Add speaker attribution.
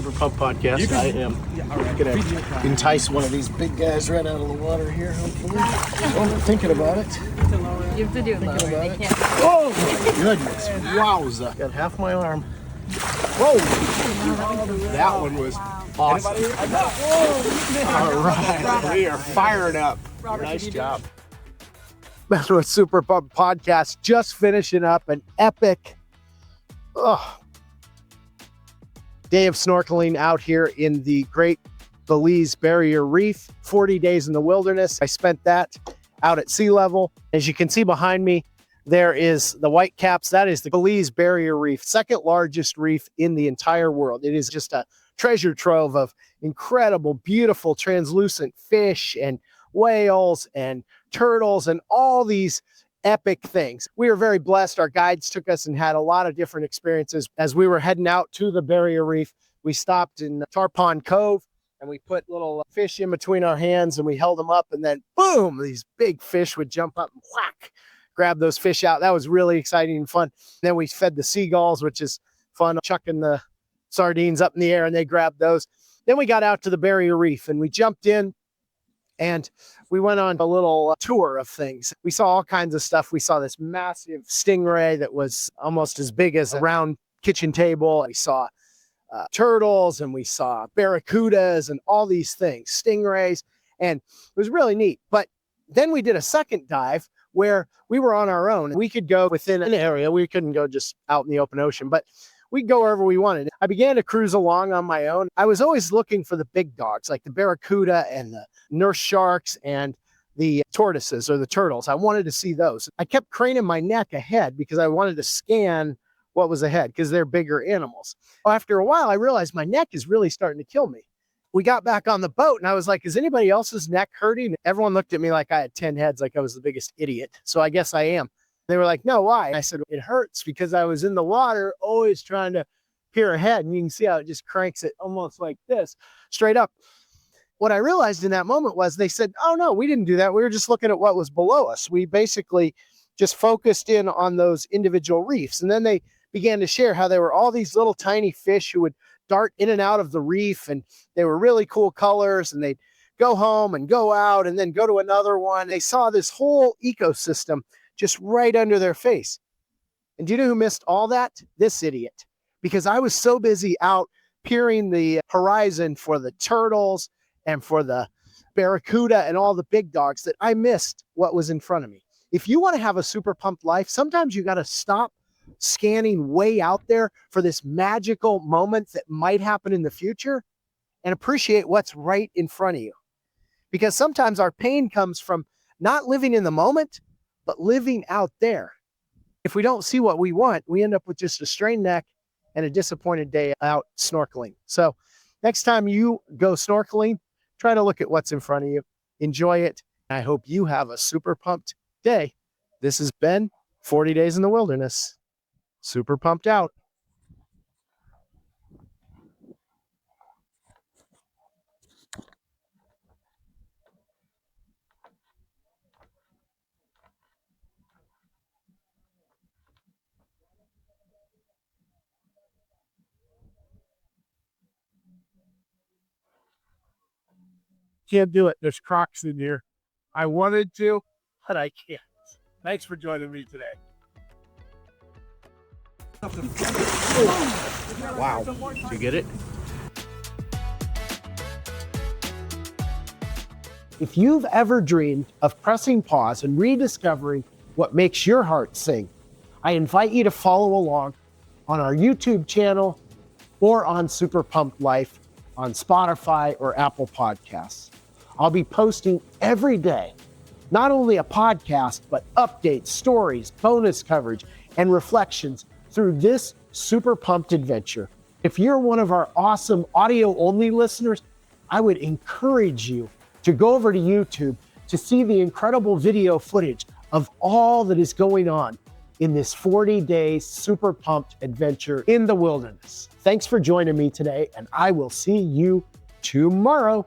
Speaker 1: Super Pump podcast. I am going to entice one of these big guys right out of the water here, hopefully. Oh, thinking about it.
Speaker 2: You have to do it lower. They can't.
Speaker 1: Oh, goodness. Wowza. Got half my arm. Whoa. That one was awesome. All right. We are fired up. Nice job. Metro Super Pump podcast, just finishing up an epic day of snorkeling out here in the great Belize Barrier Reef. 40 days in the wilderness. I spent that out at sea level. As you can see behind me, there is the white caps. That is the Belize Barrier Reef, second largest reef in the entire world. It is just a treasure trove of incredible, beautiful, translucent fish and whales and turtles and all these epic things. We were very blessed. Our guides took us and had a lot of different experiences. As we were heading out to the Barrier Reef, we stopped in Tarpon Cove and we put little fish in between our hands and we held them up, and then boom, these big fish would jump up and whack, grab those fish out. That was really exciting and fun. Then we fed the seagulls, which is fun, chucking the sardines up in the air and they grabbed those. Then we got out to the Barrier Reef and we jumped in and we went on a little tour of things. We saw all kinds of stuff. We saw this massive stingray that was almost as big as a round kitchen table. We saw turtles and we saw barracudas and all these things, stingrays, and it was really neat. But then we did a second dive where we were on our own. We could go within an area. We couldn't go just out in the open ocean, but we'd go wherever we wanted. I began to cruise along on my own. I was always looking for the big dogs, like the barracuda and the nurse sharks and the tortoises or the turtles. I wanted to see those. I kept craning my neck ahead because I wanted to scan what was ahead because they're bigger animals. After a while, I realized my neck is really starting to kill me. We got back on the boat and I was like, is anybody else's neck hurting? Everyone looked at me like I had 10 heads, like I was the biggest idiot. So I guess I am. They were like, no, why? I said, it hurts because I was in the water, always trying to peer ahead. And you can see how it just cranks it almost like this, straight up. What I realized in that moment was they said, oh, no, we didn't do that. We were just looking at what was below us. We basically just focused in on those individual reefs. And then they began to share how there were all these little tiny fish who would dart in and out of the reef. And they were really cool colors. And they'd go home and go out and then go to another one. They saw this whole ecosystem just right under their face. And do you know who missed all that? This idiot. Because I was so busy out peering the horizon for the turtles and for the barracuda and all the big dogs that I missed what was in front of me. If you want to have a super pumped life, sometimes you got to stop scanning way out there for this magical moment that might happen in the future and appreciate what's right in front of you. Because sometimes our pain comes from not living in the moment, but living out there. If we don't see what we want, we end up with just a strained neck and a disappointed day out snorkeling. So next time you go snorkeling, try to look at what's in front of you. Enjoy it. I hope you have a super pumped day. This has been 40 Days in the Wilderness. Super pumped out. Can't do it. There's crocs in here. I wanted to, but I can't. Thanks for joining me today. Wow. Did you get it? If you've ever dreamed of pressing pause and rediscovering what makes your heart sing, I invite you to follow along on our YouTube channel or on Super Pumped Life on Spotify or Apple Podcasts. I'll be posting every day, not only a podcast, but updates, stories, bonus coverage, and reflections through this super pumped adventure. If you're one of our awesome audio-only listeners, I would encourage you to go over to YouTube to see the incredible video footage of all that is going on in this 40-day super pumped adventure in the wilderness. Thanks for joining me today, and I will see you tomorrow.